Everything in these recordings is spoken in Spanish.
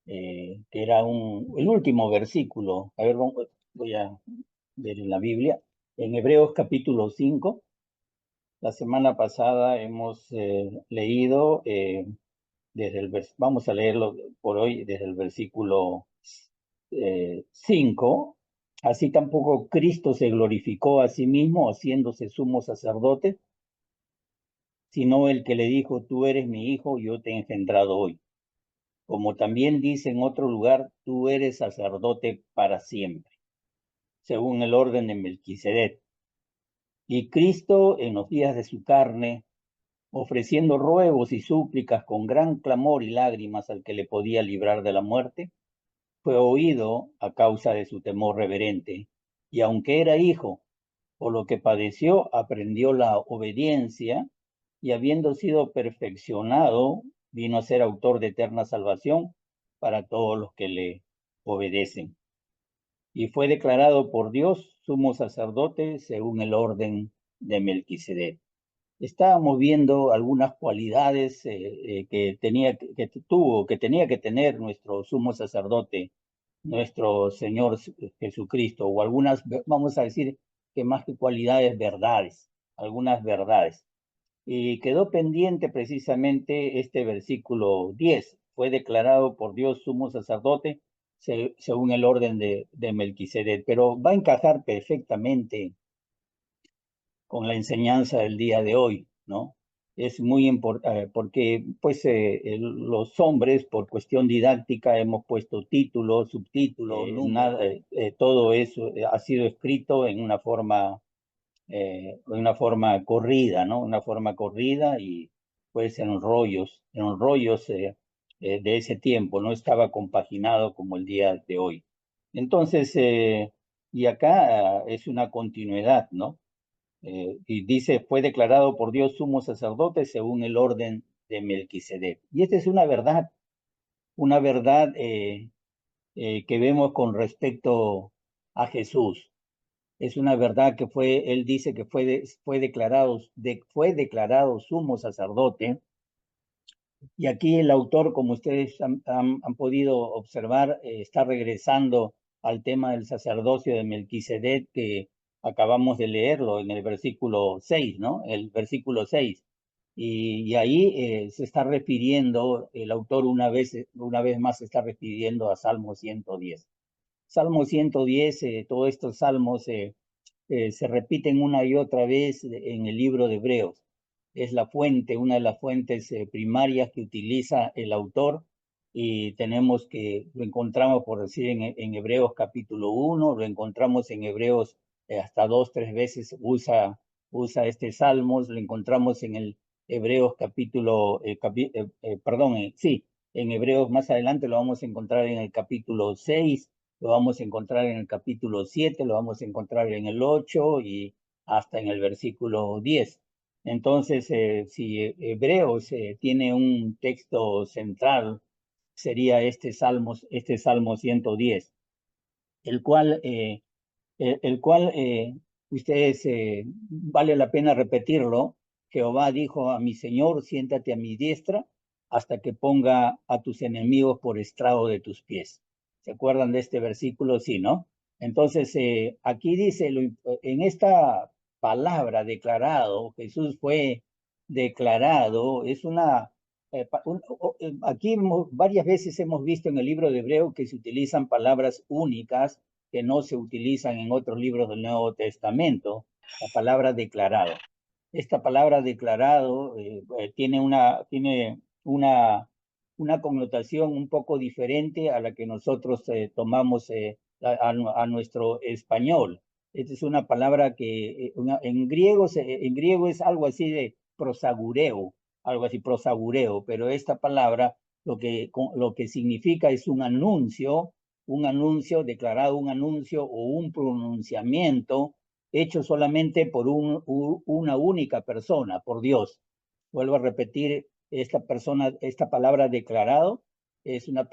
que era el último versículo. A ver, voy a ver en la Biblia, en Hebreos capítulo 5. La semana pasada hemos leído vamos a leerlo por hoy desde el versículo 5. Así tampoco Cristo se glorificó a sí mismo haciéndose sumo sacerdote, sino el que le dijo: tú eres mi hijo, yo te he engendrado hoy. Como también dice en otro lugar: tú eres sacerdote para siempre, según el orden de Melquisedec. Y Cristo, en los días de su carne, ofreciendo ruegos y súplicas con gran clamor y lágrimas al que le podía librar de la muerte, fue oído a causa de su temor reverente, y aunque era hijo, por lo que padeció, aprendió la obediencia, y habiendo sido perfeccionado, vino a ser autor de eterna salvación para todos los que le obedecen. Y fue declarado por Dios sumo sacerdote según el orden de Melquisedec. Estábamos viendo algunas cualidades que tenía que tener nuestro sumo sacerdote, nuestro Señor Jesucristo, o algunas, vamos a decir que más que cualidades, verdades, algunas verdades. Y quedó pendiente precisamente este versículo 10. Fue declarado por Dios sumo sacerdote según el orden de Melquisedec, pero va a encajar perfectamente con la enseñanza del día de hoy, ¿no? Es muy importante porque pues los hombres por cuestión didáctica hemos puesto títulos, subtítulos, todo eso ha sido escrito en una forma corrida, ¿no? Una forma corrida y pues en rollos de ese tiempo, no estaba compaginado como el día de hoy. Entonces, y acá es una continuidad, ¿no? Y dice: fue declarado por Dios sumo sacerdote según el orden de Melquisedec. Y esta es una verdad que vemos con respecto a Jesús. Es una verdad que él dice que fue declarado sumo sacerdote. Y aquí el autor, como ustedes han podido observar, está regresando al tema del sacerdocio de Melquisedec, que acabamos de leerlo en el versículo 6, ¿no? El versículo 6. Y ahí se está refiriendo, el autor una vez más se está refiriendo a Salmo 110. Salmo 110, todos estos salmos se repiten una y otra vez en el libro de Hebreos. Es la fuente, una de las fuentes primarias que utiliza el autor, y lo encontramos, por decir, en Hebreos capítulo 1, lo encontramos en Hebreos hasta 2, 3 veces usa este salmo, lo encontramos en el Hebreos capítulo, perdón, sí, en Hebreos más adelante lo vamos a encontrar en el capítulo 6, lo vamos a encontrar en el capítulo 7, lo vamos a encontrar en el 8 y hasta en el versículo 10. Entonces, si Hebreos tiene un texto central, sería este Salmo 110, el cual, el cual ustedes, vale la pena repetirlo. Jehová dijo a mi Señor: siéntate a mi diestra hasta que ponga a tus enemigos por estrado de tus pies. ¿Se acuerdan de este versículo? Sí, ¿no? Entonces, aquí dice, en esta palabra declarado, Jesús fue declarado, es aquí varias veces hemos visto en el libro de Hebreo que se utilizan palabras únicas que no se utilizan en otros libros del Nuevo Testamento, la palabra declarado. Esta palabra declarado tiene una connotación un poco diferente a la que nosotros tomamos a nuestro español. Esta es una palabra que en griego es algo así de prosagureo, pero esta palabra lo que significa es un anuncio declarado, un anuncio o un pronunciamiento hecho solamente por una única persona, por Dios. Vuelvo a repetir, esta palabra declarado es una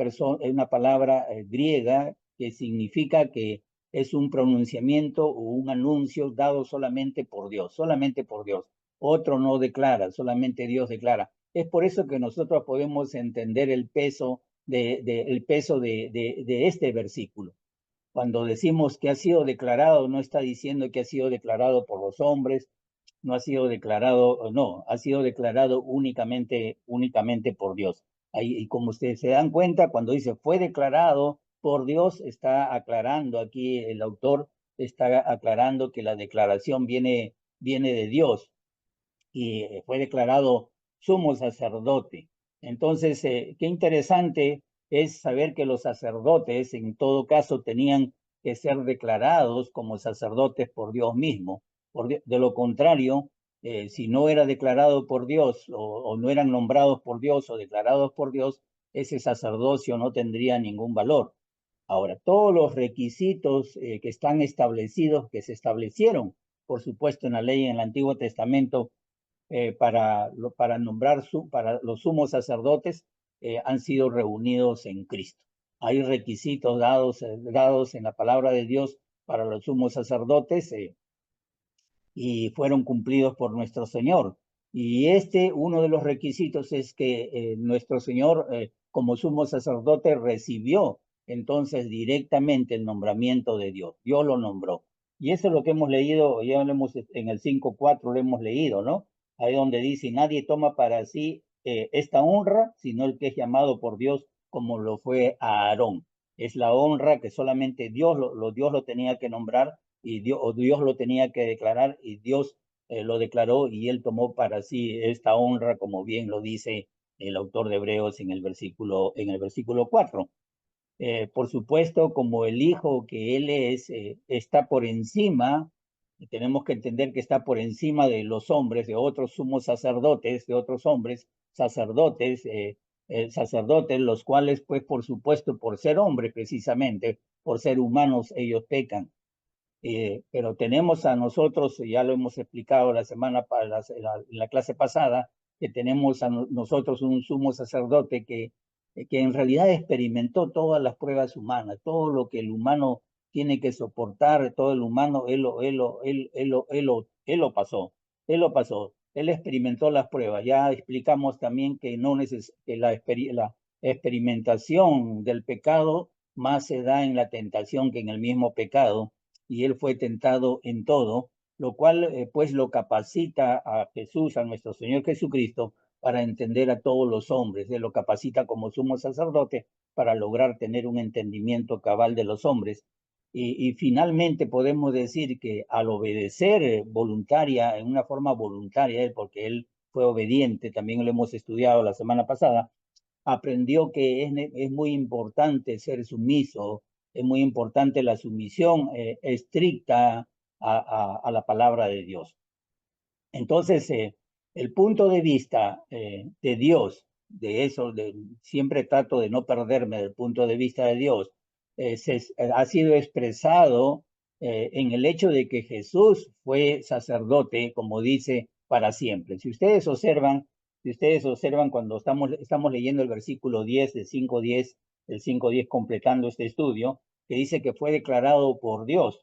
palabra griega que significa que es un pronunciamiento o un anuncio dado solamente por Dios, solamente por Dios. Otro no declara, solamente Dios declara. Es por eso que nosotros podemos entender el peso el peso de este versículo. Cuando decimos que ha sido declarado, no está diciendo que ha sido declarado por los hombres, no ha sido declarado, no, ha sido declarado únicamente por Dios. Ahí, y como ustedes se dan cuenta, cuando dice fue declarado por Dios, está aclarando aquí el autor, está aclarando que la declaración viene de Dios y fue declarado sumo sacerdote. Entonces, qué interesante es saber que los sacerdotes en todo caso tenían que ser declarados como sacerdotes por Dios mismo. De lo contrario, si no era declarado por Dios o no eran nombrados por Dios o declarados por Dios, ese sacerdocio no tendría ningún valor. Ahora, todos los requisitos que están establecidos, que se establecieron, por supuesto, en la ley en el Antiguo Testamento, para nombrar para los sumos sacerdotes, han sido reunidos en Cristo. Hay requisitos dados en la palabra de Dios para los sumos sacerdotes, y fueron cumplidos por nuestro Señor. Y uno de los requisitos es que nuestro Señor, como sumo sacerdote, recibió entonces directamente el nombramiento de Dios. Dios lo nombró. Y eso es lo que hemos leído, ya lo hemos, en el 5:4 lo hemos leído, ¿no? Ahí donde dice, nadie toma para sí esta honra, sino el que es llamado por Dios, como lo fue a Aarón. Es la honra que solamente Dios lo tenía que nombrar, y Dios lo tenía que declarar, y Dios lo declaró, y él tomó para sí esta honra, como bien lo dice el autor de Hebreos en el versículo 4. Por supuesto, como el Hijo que Él es, está por encima, tenemos que entender que está por encima de los hombres, de otros sumos sacerdotes, de otros hombres, sacerdotes, los cuales, pues, por supuesto, por ser hombres precisamente, por ser humanos, ellos pecan. Pero tenemos a nosotros, ya lo hemos explicado la clase pasada, que tenemos a nosotros un sumo sacerdote que en realidad experimentó todas las pruebas humanas, todo lo que el humano tiene que soportar, todo el humano, él lo pasó, él experimentó las pruebas. Ya explicamos también que, que la experimentación del pecado más se da en la tentación que en el mismo pecado, y él fue tentado en todo, lo cual pues lo capacita a Jesús, a nuestro Señor Jesucristo, para entender a todos los hombres. Él lo capacita como sumo sacerdote para lograr tener un entendimiento cabal de los hombres. Y finalmente podemos decir que al obedecer voluntaria, en una forma voluntaria, porque él fue obediente, también lo hemos estudiado la semana pasada, aprendió que es muy importante ser sumiso, es muy importante la sumisión estricta a la palabra de Dios. Entonces, el punto de vista de Dios, de eso, siempre trato de no perderme del punto de vista de Dios, ha sido expresado en el hecho de que Jesús fue sacerdote, como dice, para siempre. Si ustedes observan cuando estamos leyendo el versículo 10 del 5:10, el 5:10 completando este estudio, que dice que fue declarado por Dios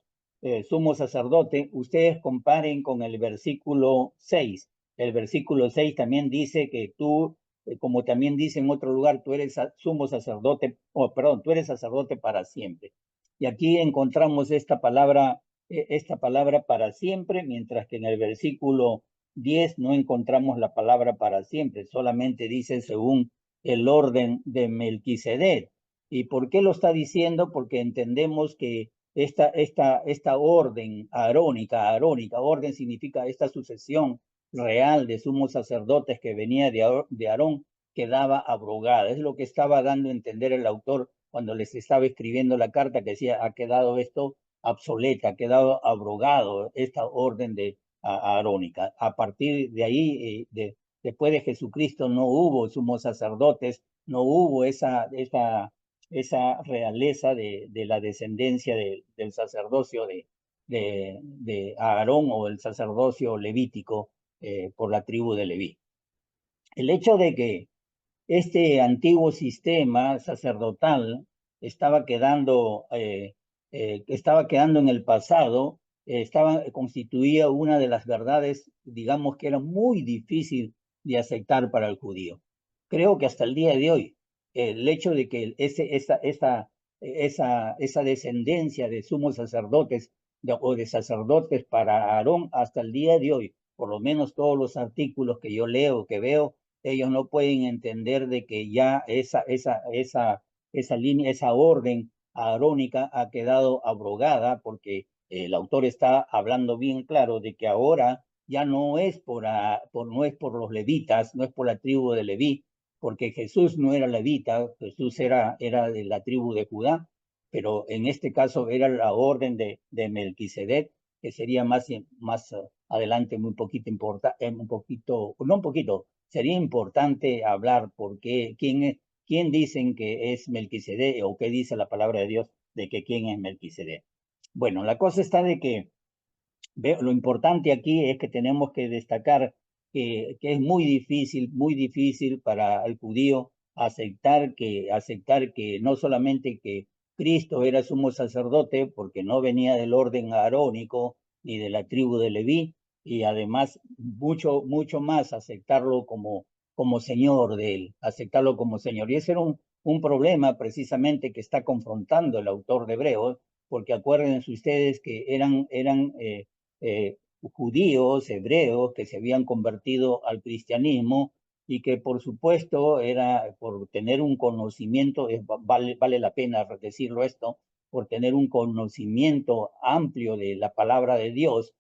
sumo sacerdote, ustedes comparen con el versículo 6. El versículo 6 también dice que tú, como también dice en otro lugar, tú eres sumo sacerdote, perdón, tú eres sacerdote para siempre. Y aquí encontramos esta palabra para siempre, mientras que en el versículo 10 no encontramos la palabra para siempre, solamente dice según el orden de Melquisedec. ¿Y por qué lo está diciendo? Porque entendemos que esta orden arónica, orden significa esta sucesión real de sumos sacerdotes que venía de Aarón, quedaba abrogada. Es lo que estaba dando a entender el autor cuando les estaba escribiendo la carta, que decía, ha quedado esto obsoleta, ha quedado abrogado esta orden arónica. A partir de ahí, después de Jesucristo, no hubo sumos sacerdotes, no hubo esa realeza de la descendencia del sacerdocio de Aarón, o el sacerdocio levítico por la tribu de Leví. El hecho de que este antiguo sistema sacerdotal estaba quedando en el pasado, constituía una de las verdades, digamos, que era muy difícil de aceptar para el judío. Creo que hasta el día de hoy el hecho de que esa descendencia de sumos sacerdotes o de sacerdotes para Aarón hasta el día de hoy, por lo menos todos los artículos que yo leo, que veo, ellos no pueden entender de que ya esa línea, esa orden arónica ha quedado abrogada, porque el autor está hablando bien claro de que ahora ya no es no es por los levitas, no es por la tribu de Leví, porque Jesús no era levita, Jesús era de la tribu de Judá, pero en este caso era la orden de Melquisedec, que sería más adelante un poquito, no un poquito, sería importante hablar porque quién dicen que es Melquisedec o qué dice la palabra de Dios de que quién es Melquisedec. Bueno, la cosa está de que lo importante aquí es que tenemos que destacar que es muy difícil para el judío aceptar que no solamente que Cristo era sumo sacerdote, porque no venía del orden arónico ni de la tribu de Leví, y además mucho más aceptarlo como Señor de él, aceptarlo como Señor. Y ese era un problema precisamente que está confrontando el autor de Hebreos, porque acuérdense ustedes que judíos, hebreos, que se habían convertido al cristianismo y que por supuesto era por tener un conocimiento, vale la pena decirlo esto, por tener un conocimiento amplio de la palabra de Dios,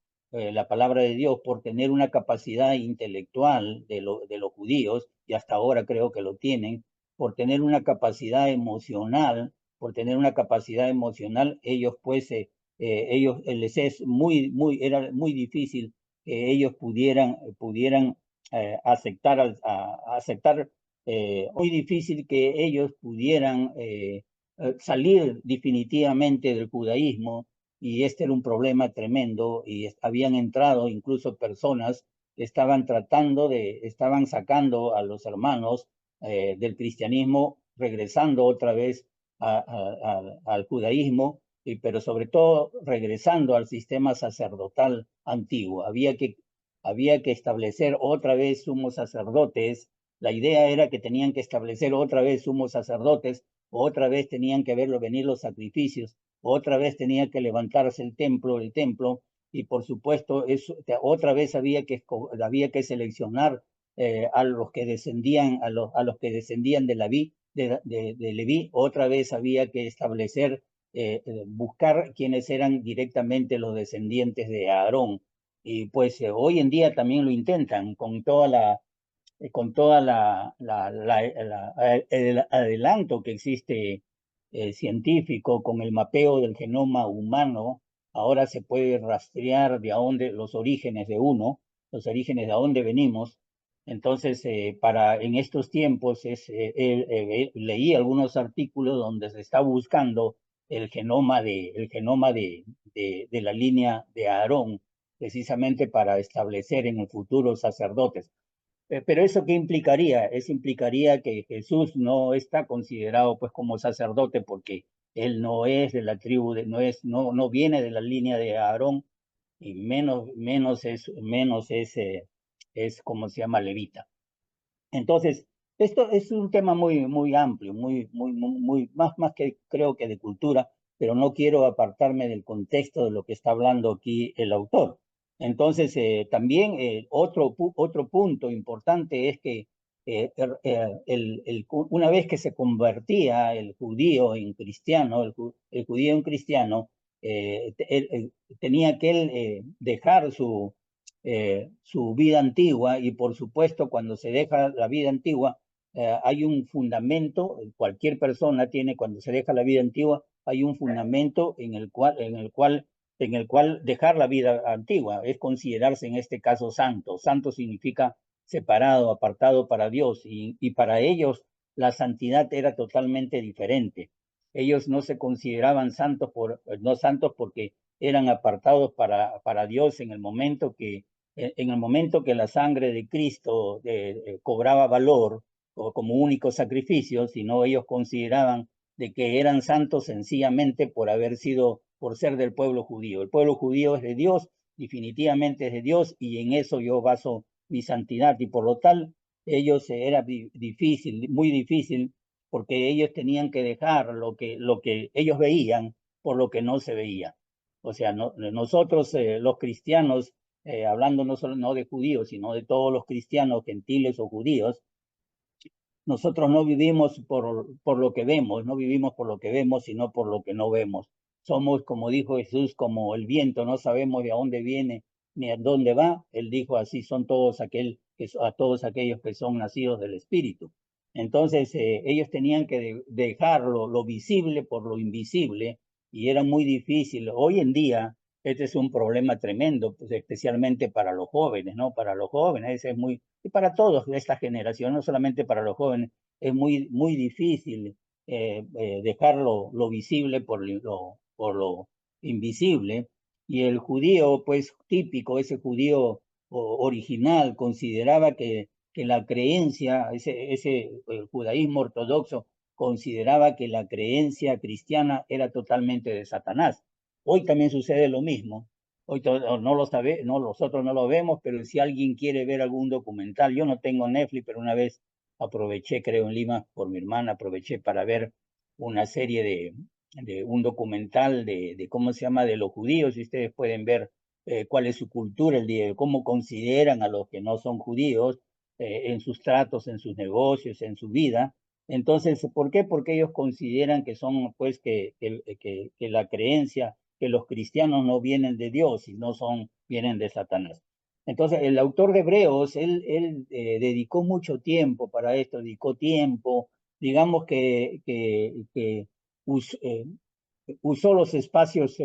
por tener una capacidad intelectual de los judíos, y hasta ahora creo que lo tienen, por tener una capacidad emocional, ellos pues les es era muy difícil que ellos pudieran aceptar, muy difícil que ellos pudieran salir definitivamente del judaísmo, y este era un problema tremendo, y habían entrado incluso personas que estaban sacando a los hermanos del cristianismo, regresando otra vez al judaísmo, pero sobre todo regresando al sistema sacerdotal antiguo. Había que establecer otra vez sumos sacerdotes. La idea era que tenían que establecer otra vez sumos sacerdotes, otra vez tenían que verlo venir los sacrificios, otra vez tenía que levantarse el templo, y por supuesto otra vez había que seleccionar a los que descendían, a los que descendían de Leví, otra vez había que establecer buscar quiénes eran directamente los descendientes de Aarón. Y pues hoy en día también lo intentan con el adelanto que existe científico con el mapeo del genoma humano. Ahora se puede rastrear de dónde los orígenes de los orígenes de dónde venimos. Entonces, en estos tiempos leí algunos artículos donde se está buscando el genoma de la línea de Aarón, precisamente para establecer en el futuro sacerdotes. Pero ¿eso qué implicaría? Eso implicaría que Jesús no está considerado pues como sacerdote, porque él no es de la tribu, no viene de la línea de Aarón, y menos es como se llama, levita. Entonces, esto es un tema muy amplio, más que creo que de cultura, pero no quiero apartarme del contexto de lo que está hablando aquí el autor. Entonces, también otro punto importante es que una vez que se convertía el judío en cristiano, el judío en cristiano, tenía que él dejar su vida antigua, y por supuesto cuando se deja la vida antigua hay un fundamento. Cualquier persona tiene, cuando se deja la vida antigua, hay un fundamento en el cual dejar la vida antigua es considerarse en este caso santo. Santo significa separado, apartado para Dios, y para ellos la santidad era totalmente diferente. Ellos no se consideraban no santos porque eran apartados para Dios en el momento que la sangre de Cristo cobraba valor como único sacrificio, sino ellos consideraban de que eran santos sencillamente por ser del pueblo judío. El pueblo judío es de Dios, definitivamente es de Dios, y en eso yo baso mi santidad, y por lo tal, ellos era difícil, muy difícil porque ellos tenían que dejar lo que ellos veían por lo que no se veía. O sea, nosotros los cristianos, hablando no solo no de judíos, sino de todos los cristianos, gentiles o judíos, nosotros no vivimos por lo que vemos, no vivimos por lo que vemos, sino por lo que no vemos. Somos, como dijo Jesús, como el viento, no sabemos de dónde viene ni a dónde va. Él dijo así, son todos a todos aquellos que son nacidos del Espíritu. Entonces, ellos tenían que dejar lo visible por lo invisible y era muy difícil. Hoy en día, este es un problema tremendo, pues, especialmente para los jóvenes, ¿no? Para los jóvenes es muy, y para todos de esta generación, no solamente para los jóvenes, es muy difícil dejar lo visible por lo invisible. Y el judío, pues típico, ese judío original, consideraba que la creencia, el judaísmo ortodoxo, consideraba que la creencia cristiana era totalmente de Satanás. Hoy también sucede lo mismo. Hoy no lo sabe, no, nosotros no lo vemos, pero si alguien quiere ver algún documental, yo no tengo Netflix, pero una vez aproveché, creo en Lima, por mi hermana, aproveché para ver una serie de un documental de cómo se llama, de los judíos, y ustedes pueden ver cuál es su cultura, el día, cómo consideran a los que no son judíos en sus tratos, en sus negocios, en su vida. Entonces, ¿por qué? Porque ellos consideran que son, pues, que la creencia, que los cristianos no vienen de Dios, sino vienen de Satanás. Entonces, el autor de Hebreos, él dedicó mucho tiempo para esto, dedicó tiempo, digamos que usó los espacios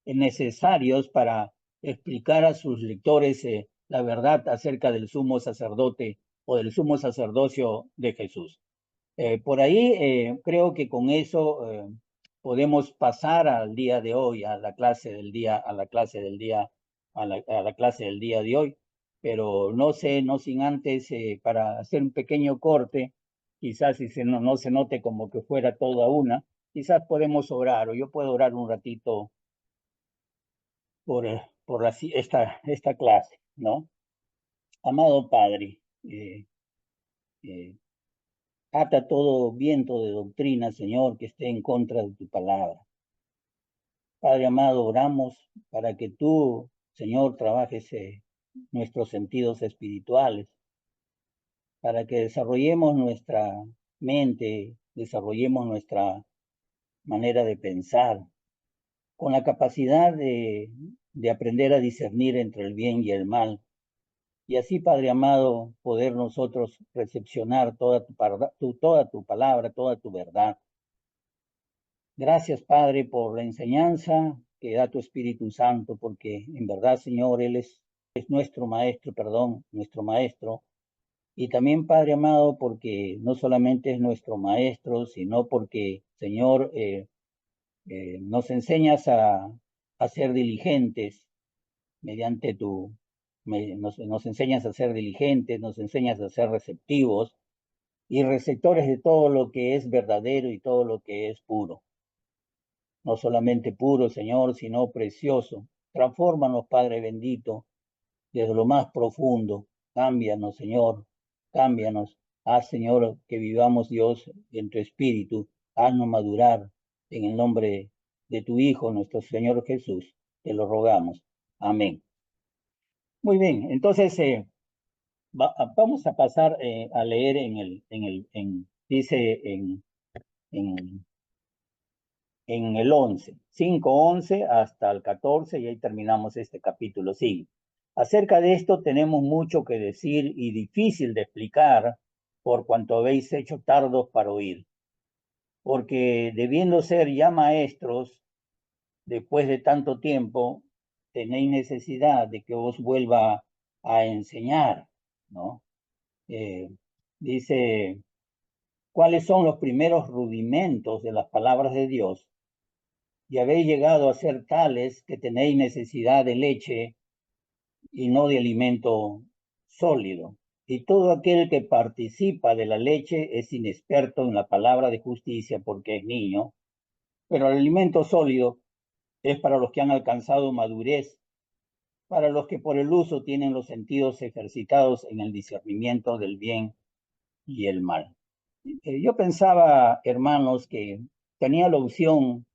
necesarios para explicar a sus lectores la verdad acerca del sumo sacerdote o del sumo sacerdocio de Jesús. Por ahí creo que con eso podemos pasar al día de hoy, a la clase del día, a la clase del día, a la clase del día de hoy, pero no sé, no sin antes, para hacer un pequeño corte, quizás si no se note como que fuera toda una, quizás podemos orar, o yo puedo orar un ratito por esta clase, ¿no? Amado Padre, eh, ata todo viento de doctrina, Señor, que esté en contra de tu palabra. Padre amado, oramos para que tú, Señor, trabajes nuestros sentidos espirituales, para que desarrollemos nuestra mente, desarrollemos nuestra manera de pensar, con la capacidad de aprender a discernir entre el bien y el mal. Y así, Padre amado, poder nosotros recepcionar toda tu palabra, toda tu verdad. Gracias, Padre, por la enseñanza que da tu Espíritu Santo, porque en verdad, Señor, Él es nuestro maestro, perdón, nuestro maestro. Y también, Padre amado, porque no solamente es nuestro maestro, sino porque, Señor, nos enseñas a ser diligentes mediante nos enseñas a ser diligentes, nos enseñas a ser receptivos y receptores de todo lo que es verdadero y todo lo que es puro. No solamente puro, Señor, sino precioso. Transfórmanos, Padre bendito, desde lo más profundo. Cámbianos, Señor, cámbianos. Haz, Señor, que vivamos, Dios, en tu espíritu. Haznos madurar en el nombre de tu Hijo, nuestro Señor Jesús. Te lo rogamos. Amén. Muy bien, entonces vamos a pasar a leer dice en en el 11, 5:11 hasta el 14, y ahí terminamos este capítulo 5. Acerca de esto tenemos mucho que decir y difícil de explicar por cuanto habéis hecho tardos para oír, porque debiendo ser ya maestros, después de tanto tiempo, tenéis necesidad de que os vuelva a enseñar, ¿no? Eh, dice, ¿cuáles son los primeros rudimentos de las palabras de Dios? Y habéis llegado a ser tales que tenéis necesidad de leche y no de alimento sólido. Y todo aquel que participa de la leche es inexperto en la palabra de justicia porque es niño, pero el alimento sólido es para los que han alcanzado madurez, para los que por el uso tienen los sentidos ejercitados en el discernimiento del bien y el mal. Yo pensaba, hermanos, que tenía la opción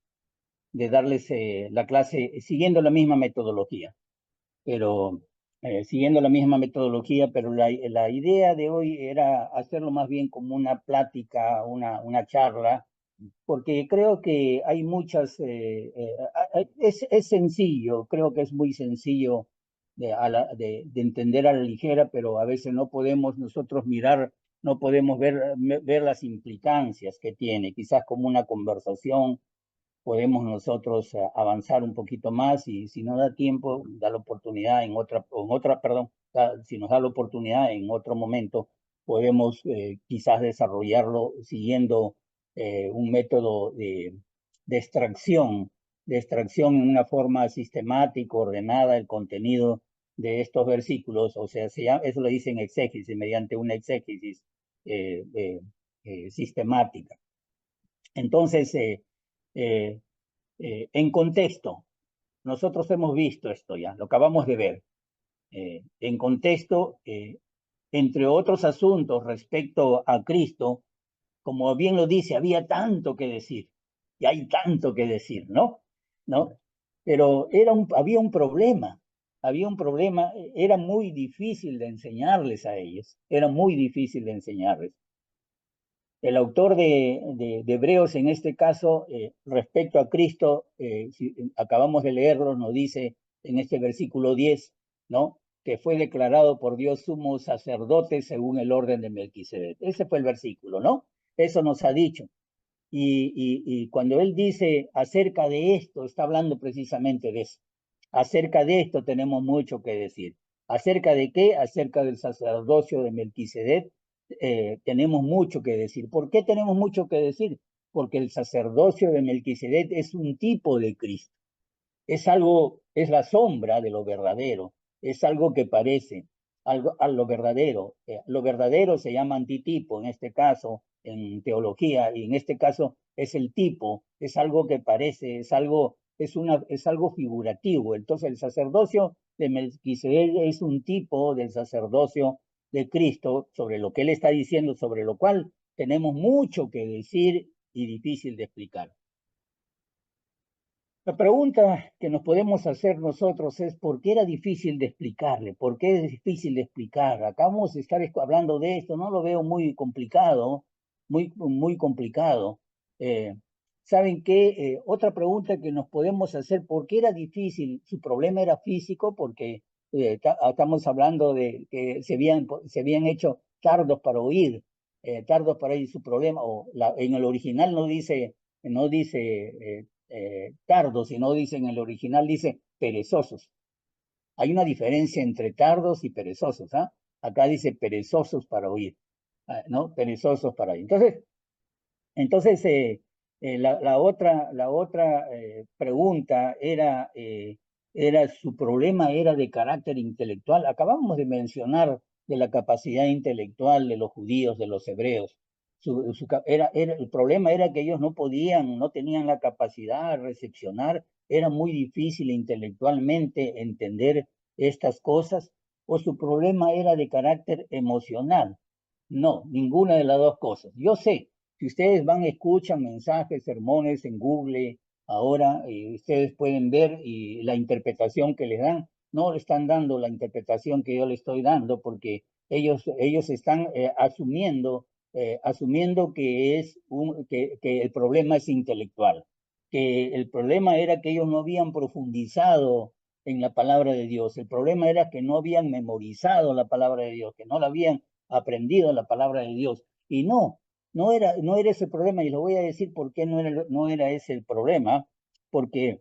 de darles la clase siguiendo la misma metodología, pero siguiendo la misma metodología, pero la idea de hoy era hacerlo más bien como una plática, una charla, porque creo que hay muchas, es sencillo, creo que es muy sencillo de entender a la ligera, pero a veces no podemos nosotros mirar, no podemos ver las implicancias que tiene, quizás como una conversación podemos nosotros avanzar un poquito más y si no da tiempo, da la oportunidad perdón, si nos da la oportunidad en otro momento, podemos quizás desarrollarlo siguiendo un método de extracción en una forma sistemática, ordenada, el contenido de estos versículos, o sea, eso lo dicen exégesis, mediante una exégesis eh, eh, sistemática. Entonces, eh, en contexto, nosotros hemos visto esto ya, lo acabamos de ver. En contexto, entre otros asuntos respecto a Cristo, como bien lo dice, había tanto que decir, y hay tanto que decir, ¿no? ¿No? Pero había un problema, era muy difícil de enseñarles a ellos, era muy difícil de enseñarles. El autor de Hebreos, en este caso, respecto a Cristo, si acabamos de leerlo, nos dice en este versículo 10, ¿no? Que fue declarado por Dios sumo sacerdote según el orden de Melquisedec. Ese fue el versículo, ¿no? Eso nos ha dicho. Y cuando él dice acerca de esto, está hablando precisamente de eso. Acerca de esto tenemos mucho que decir. ¿Acerca de qué? Acerca del sacerdocio de Melquisedec tenemos mucho que decir. ¿Por qué tenemos mucho que decir? Porque el sacerdocio de Melquisedec es un tipo de Cristo, es algo, es la sombra de lo verdadero, es algo que parece algo a lo verdadero. Lo verdadero se llama antitipo en este caso, en teología, y en este caso es el tipo, es algo que parece, es algo figurativo. Entonces el sacerdocio de Melquisedec es un tipo del sacerdocio de Cristo, sobre lo que él está diciendo, sobre lo cual tenemos mucho que decir y difícil de explicar. La pregunta que nos podemos hacer nosotros es ¿por qué era difícil de explicarle? ¿Por qué es difícil de explicar? Acabamos de estar hablando de esto, no lo veo muy complicado, muy complicado. Eh, ¿Saben qué? Otra pregunta que nos podemos hacer, ¿por qué era difícil? Su problema era físico porque estamos hablando de que se habían hecho tardos para oír su problema, en el original no dice tardos, sino dice en el original, dice perezosos. Hay una diferencia entre tardos y perezosos, ¿ah? Acá dice perezosos para oír, ¿no? Perezosos para oír. Entonces la otra pregunta era, su problema era de carácter intelectual. Acabamos de mencionar de la capacidad intelectual de los judíos, de los hebreos. El problema era que ellos no podían, no tenían la capacidad de recepcionar, era muy difícil intelectualmente entender estas cosas, o su problema era de carácter emocional. No, ninguna de las dos cosas. Yo sé, si ustedes van, escuchan mensajes, sermones en Google, ahora ustedes pueden ver y la interpretación que les dan, no le están dando la interpretación que yo le estoy dando, porque ellos están asumiendo que el problema es intelectual, que el problema era que ellos no habían profundizado en la palabra de Dios, el problema era que no habían memorizado la palabra de Dios, que no la habían aprendido la palabra de Dios. Y no era ese el problema, y lo voy a decir por qué no era ese el problema, porque,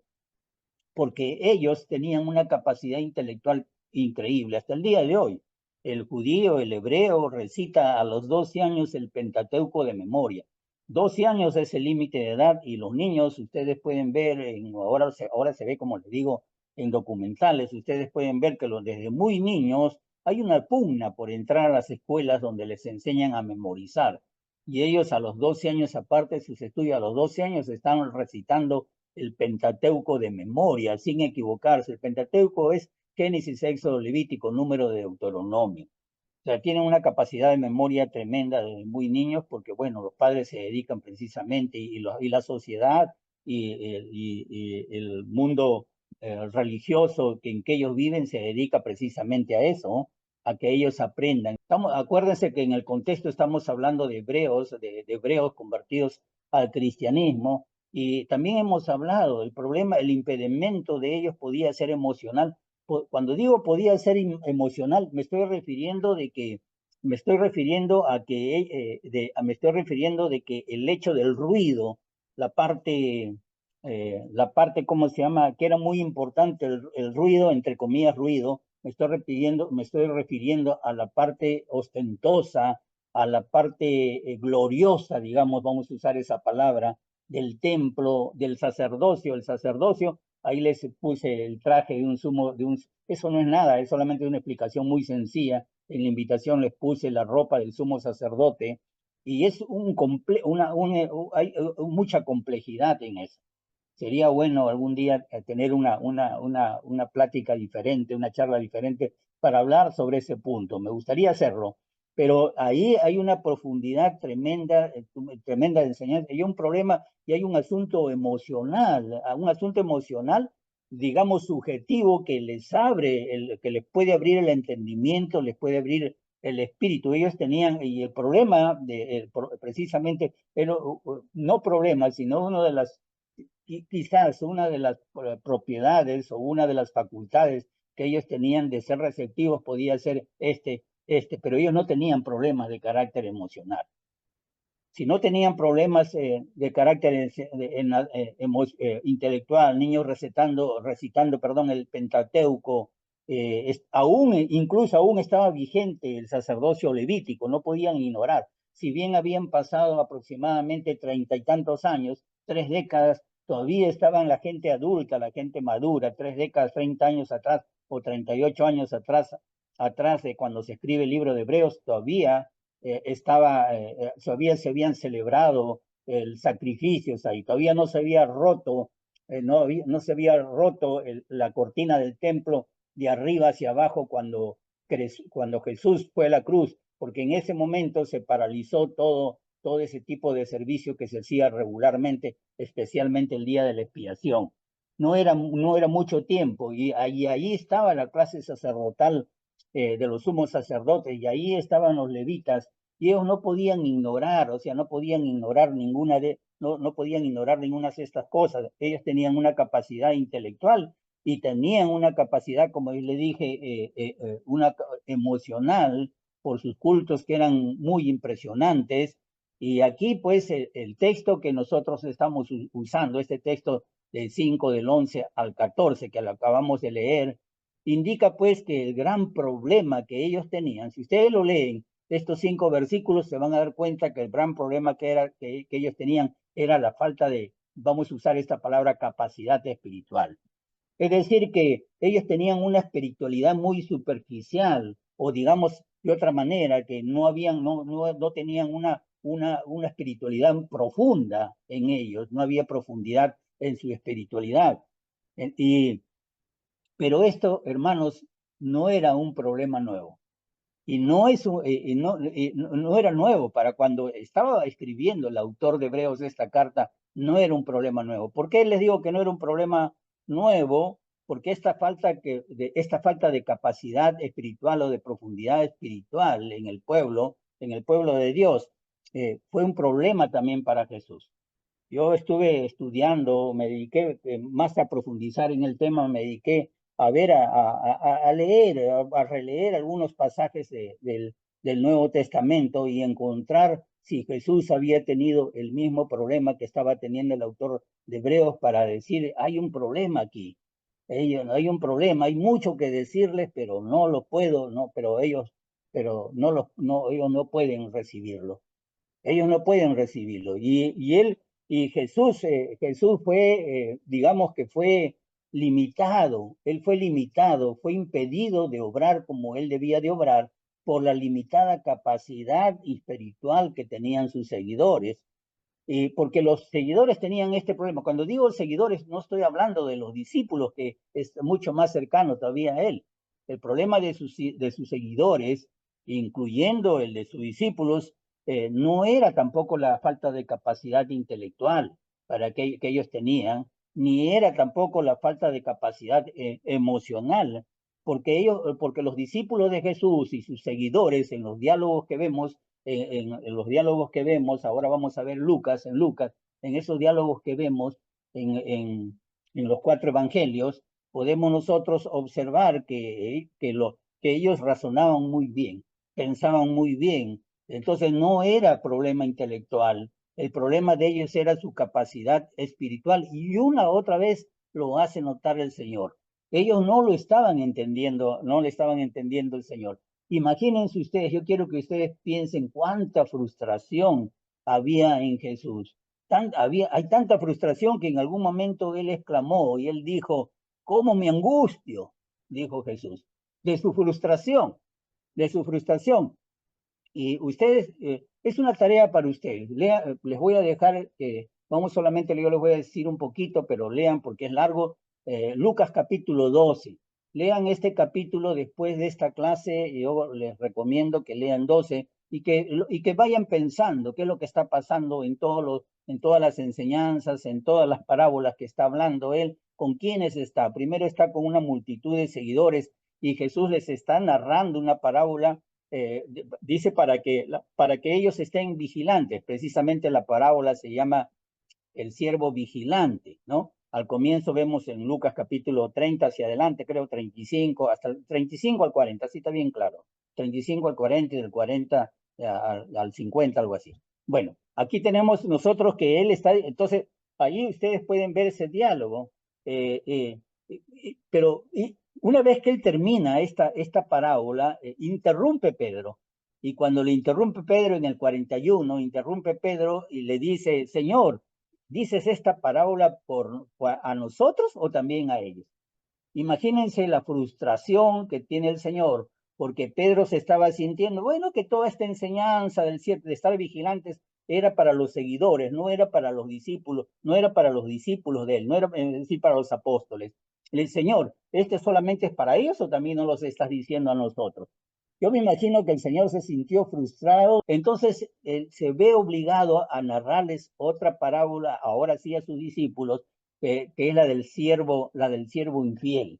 porque ellos tenían una capacidad intelectual increíble. Hasta el día de hoy, el judío, el hebreo, recita a los 12 años el Pentateuco de memoria. 12 años es el límite de edad y los niños, ustedes pueden ver, ahora se ve, como les digo, en documentales, ustedes pueden ver que desde muy niños hay una pugna por entrar a las escuelas donde les enseñan a memorizar. Y ellos a los 12 años, aparte de sus estudios, a los 12 años están recitando el Pentateuco de memoria, sin equivocarse. El Pentateuco es Génesis, Éxodo, Levítico, Número de Deuteronomio. O sea, tienen una capacidad de memoria tremenda desde muy niños porque, bueno, los padres se dedican precisamente y la sociedad y el mundo religioso en que ellos viven se dedica precisamente a eso, ¿no? A que ellos aprendan. Acuérdense que en el contexto estamos hablando de hebreos convertidos al cristianismo y también hemos hablado, el problema, el impedimento de ellos podía ser emocional. Cuando digo podía ser emocional, me estoy refiriendo de que el hecho del ruido, ¿cómo se llama? Que era muy importante el ruido, entre comillas, ruido, me estoy refiriendo a la parte ostentosa, a la parte gloriosa, digamos, vamos a usar esa palabra, del templo, del sacerdocio. El sacerdocio, ahí les puse el traje de un sumo, eso no es nada, es solamente una explicación muy sencilla. En la invitación les puse la ropa del sumo sacerdote y es hay mucha complejidad en eso. Sería bueno algún día tener una plática diferente, una charla diferente para hablar sobre ese punto. Me gustaría hacerlo, pero ahí hay una profundidad tremenda, tremenda de enseñanza. Hay un problema y hay un asunto emocional, digamos, subjetivo que que les puede abrir el entendimiento, les puede abrir el espíritu. Ellos tenían, y el problema, precisamente, no problema, sino uno de las quizás una de las propiedades o una de las facultades que ellos tenían de ser receptivos podía ser pero ellos no tenían problemas de carácter emocional. Si no tenían problemas de carácter intelectual, niños recitando, perdón, el Pentateuco, incluso aún estaba vigente el sacerdocio levítico, no podían ignorar. Si bien habían pasado aproximadamente 30 y tantos años, 3 décadas, todavía estaban la gente adulta, la gente madura, 3 décadas, 30 años atrás o 38 años atrás de cuando se escribe el libro de Hebreos, todavía se habían celebrado el sacrificio, o sea, y todavía no se había roto, no se había roto la cortina del templo de arriba hacia abajo cuando Jesús fue a la cruz, porque en ese momento se paralizó todo ese tipo de servicio que se hacía regularmente, especialmente el día de la expiación. No era mucho tiempo y ahí estaba la clase sacerdotal de los sumos sacerdotes y ahí estaban los levitas y ellos no podían ignorar, o sea, no podían ignorar ninguna de estas cosas. Ellos tenían una capacidad intelectual y tenían una capacidad, como yo le dije, emocional por sus cultos que eran muy impresionantes. Y aquí, pues, el texto que nosotros estamos usando, este texto del 5 del 11 al 14 que lo acabamos de leer, indica pues que el gran problema que ellos tenían, si ustedes lo leen, estos 5 versículos, se van a dar cuenta que el gran problema que ellos tenían era la falta de, vamos a usar esta palabra, capacidad espiritual. Es decir, que ellos tenían una espiritualidad muy superficial, o digamos de otra manera, que no tenían una espiritualidad profunda en ellos, no había profundidad en su espiritualidad. Y pero esto, hermanos, no era un problema nuevo. Y no era nuevo para cuando estaba escribiendo el autor de Hebreos esta carta, no era un problema nuevo. ¿Por qué les digo que no era un problema nuevo? Porque esta falta de capacidad espiritual o de profundidad espiritual en el pueblo de Dios, fue un problema también para Jesús. Yo estuve estudiando, me dediqué más a profundizar en el tema, me dediqué a ver, a leer, a releer algunos pasajes del Nuevo Testamento y encontrar si Jesús había tenido el mismo problema que estaba teniendo el autor de Hebreos para decir, hay un problema aquí, hay un problema, hay mucho que decirles, pero no lo puedo, no, ellos no pueden recibirlo. Ellos no pueden recibirlo. Y Jesús fue, digamos que fue limitado, él fue limitado, fue impedido de obrar como él debía de obrar por la limitada capacidad espiritual que tenían sus seguidores. Y porque los seguidores tenían este problema. Cuando digo seguidores, no estoy hablando de los discípulos, que es mucho más cercano todavía a él. El problema de sus seguidores incluyendo el de sus discípulos, no era tampoco la falta de capacidad intelectual que ellos tenían, ni era tampoco la falta de capacidad emocional, porque los discípulos de Jesús y sus seguidores en los diálogos que vemos, en los diálogos que vemos, ahora vamos a ver en Lucas, en esos diálogos que vemos en los 4 evangelios, podemos nosotros observar que ellos razonaban muy bien, pensaban muy bien. Entonces no era problema intelectual, el problema de ellos era su capacidad espiritual, y una otra vez lo hace notar el Señor. Ellos no lo estaban entendiendo, no le estaban entendiendo el Señor. Imagínense ustedes, yo quiero que ustedes piensen cuánta frustración había en Jesús. Hay tanta frustración que en algún momento él exclamó y él dijo, ¿cómo me angustio? Dijo Jesús, de su frustración, de su frustración. Y ustedes, es una tarea para ustedes. Les voy a dejar, solamente yo les voy a decir un poquito, pero lean porque es largo. Lucas capítulo 12. Lean este capítulo después de esta clase. Yo les recomiendo que lean 12 y que vayan pensando qué es lo que está pasando en todas las enseñanzas, en todas las parábolas que está hablando él, con quiénes está. Primero está con una multitud de seguidores y Jesús les está narrando una parábola, dice para que ellos estén vigilantes. Precisamente la parábola se llama el siervo vigilante, ¿no? Al comienzo vemos en Lucas capítulo 30 hacia adelante, creo 35, hasta el 35 al 40, así está bien claro. 35 al 40 y del 40 al 50, algo así. Bueno, aquí tenemos nosotros que él está, entonces ahí ustedes pueden ver ese diálogo, pero una vez que él termina esta parábola, interrumpe Pedro. Y cuando le interrumpe Pedro en el 41, interrumpe Pedro y le dice, Señor, ¿dices esta parábola a nosotros o también a ellos? Imagínense la frustración que tiene el Señor, porque Pedro se estaba sintiendo, bueno, que toda esta enseñanza de estar vigilantes era para los seguidores, no era para los discípulos, no era para los discípulos de él, no era, es decir, para los apóstoles. El Señor, ¿este solamente es para ellos o también nos los estás diciendo a nosotros? Yo me imagino que el Señor se sintió frustrado, entonces se ve obligado a narrarles otra parábola, ahora sí a sus discípulos, que es la del siervo infiel.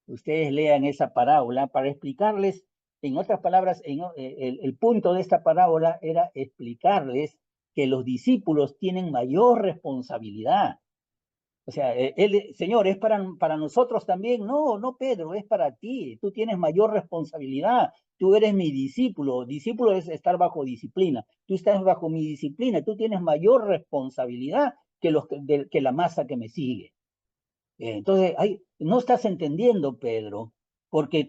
Ustedes lean esa parábola para explicarles, en otras palabras, el punto de esta parábola era explicarles que los discípulos tienen mayor responsabilidad. O sea, Señor, ¿es para nosotros también? No, no, Pedro, es para ti. Tú tienes mayor responsabilidad. Tú eres mi discípulo. Discípulo es estar bajo disciplina. Tú estás bajo mi disciplina. Tú tienes mayor responsabilidad que la masa que me sigue. Entonces, no estás entendiendo, Pedro, porque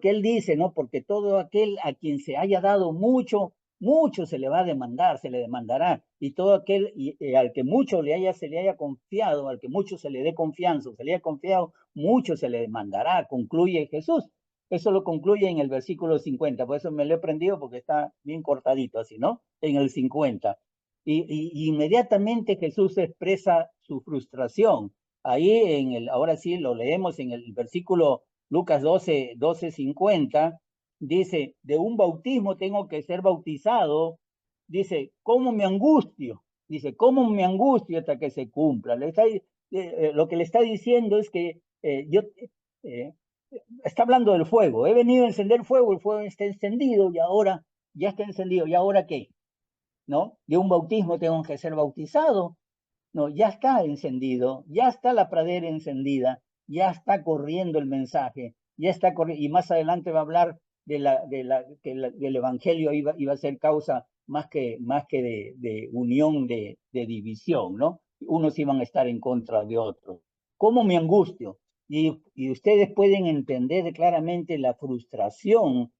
él dice, ¿no? Porque todo aquel a quien se haya dado mucho, mucho se le va a demandar, se le demandará. Y todo aquel al que mucho se le haya confiado, al que mucho se le dé confianza, se le haya confiado, mucho se le demandará, concluye Jesús. Eso lo concluye en el versículo 50, por eso me lo he prendido porque está bien cortadito así, ¿no? En el 50. Y inmediatamente Jesús expresa su frustración. Ahí ahora sí lo leemos en el versículo Lucas 12:50, dice, de un bautismo tengo que ser bautizado, dice, ¿cómo me angustio? Dice, ¿cómo me angustio hasta que se cumpla? Lo que le está diciendo es que está hablando del fuego, he venido a encender fuego, el fuego está encendido y ahora ya está encendido, ¿y ahora qué? ¿No? De un bautismo tengo que ser bautizado. No, ya está encendido, ya está la pradera encendida, ya está corriendo el mensaje, ya está corriendo, y más adelante va a hablar del evangelio iba a ser causa más que de unión, de división, ¿no? Unos iban a estar en contra de otros. ¿Cómo me angustio? Y ustedes pueden entender claramente la frustración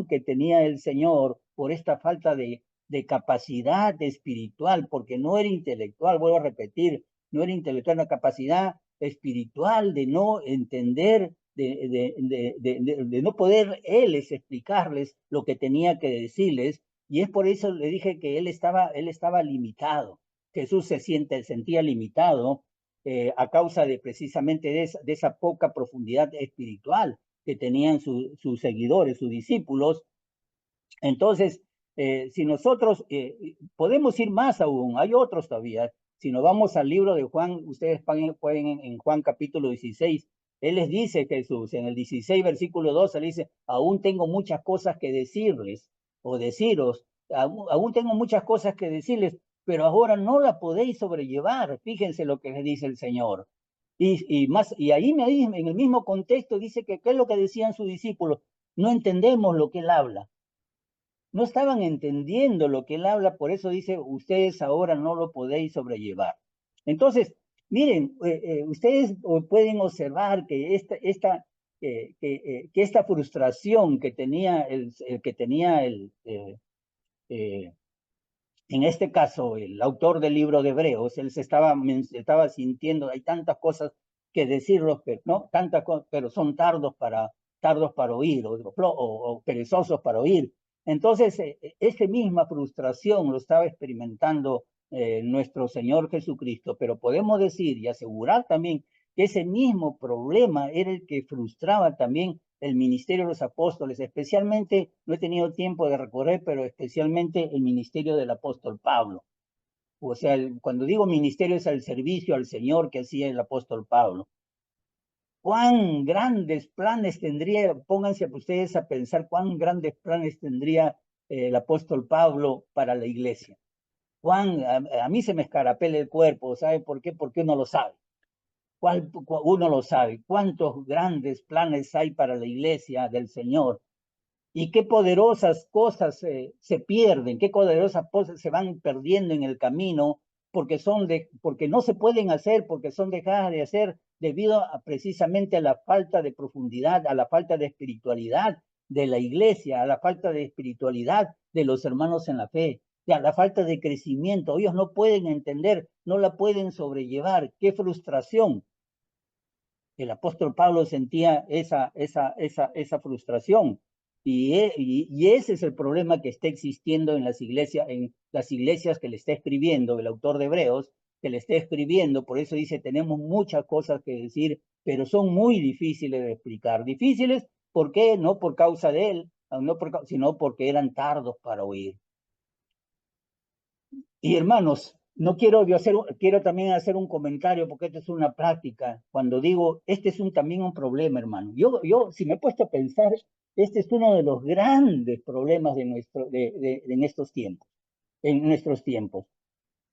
que tenía el Señor por esta falta de capacidad espiritual, porque no era intelectual, vuelvo a repetir, no era intelectual, una capacidad espiritual de no entender, de no poder él explicarles lo que tenía que decirles, y es por eso le dije que él estaba limitado. Jesús sentía limitado a causa de precisamente de esa poca profundidad espiritual. que tenían sus seguidores, sus discípulos. Entonces, si nosotros podemos ir más aún, hay otros todavía. Si nos vamos al libro de Juan, ustedes pueden en Juan capítulo 16, él les dice, Jesús, en el 16, versículo 2, él dice, aún tengo muchas cosas que decirles o deciros, aún tengo muchas cosas que decirles, pero ahora no la podéis sobrellevar. Fíjense lo que les dice el Señor. Y ahí en el mismo contexto dice que qué es lo que decían sus discípulos. No entendemos lo que él habla. No estaban entendiendo lo que él habla, por eso dice, ustedes ahora no lo podéis sobrellevar. Entonces, miren, ustedes pueden observar que esta frustración que tenía eh, en este caso, el autor del libro de Hebreos, él se estaba sintiendo, hay tantas cosas que decirlos, pero, ¿no? Pero son tardos para oír o perezosos para oír. Entonces, esa misma frustración lo estaba experimentando nuestro Señor Jesucristo, pero podemos decir y asegurar también que ese mismo problema era el que frustraba también el ministerio de los apóstoles, especialmente, no he tenido tiempo de recorrer, pero especialmente el ministerio del apóstol Pablo. O sea, cuando digo ministerio es el servicio al Señor que hacía el apóstol Pablo. ¿Cuán grandes planes tendría, pónganse ustedes a pensar, cuán grandes planes tendría el apóstol Pablo para la iglesia? A mí se me escarapela el cuerpo, ¿sabe por qué? Porque uno lo sabe. Uno lo sabe. ¿Cuántos grandes planes hay para la iglesia del Señor? Y qué poderosas cosas se pierden, qué poderosas cosas se van perdiendo en el camino porque no se pueden hacer, porque son dejadas de hacer debido precisamente a la falta de profundidad, a la falta de espiritualidad de la iglesia, a la falta de espiritualidad de los hermanos en la fe, a la falta de crecimiento. Ellos no pueden entender, no la pueden sobrellevar. Qué frustración. El apóstol Pablo sentía esa frustración. Y ese es el problema que está existiendo en las iglesias que le está escribiendo, el autor de Hebreos, que le está escribiendo. Por eso dice, tenemos muchas cosas que decir, pero son muy difíciles de explicar. Difíciles, ¿por qué? No por causa de él, sino porque eran tardos para oír. Y hermanos, no quiero quiero también hacer un comentario porque esto es una práctica. Cuando digo, este es también un problema, hermano. Si me he puesto a pensar, este es uno de los grandes problemas en estos tiempos, en nuestros tiempos.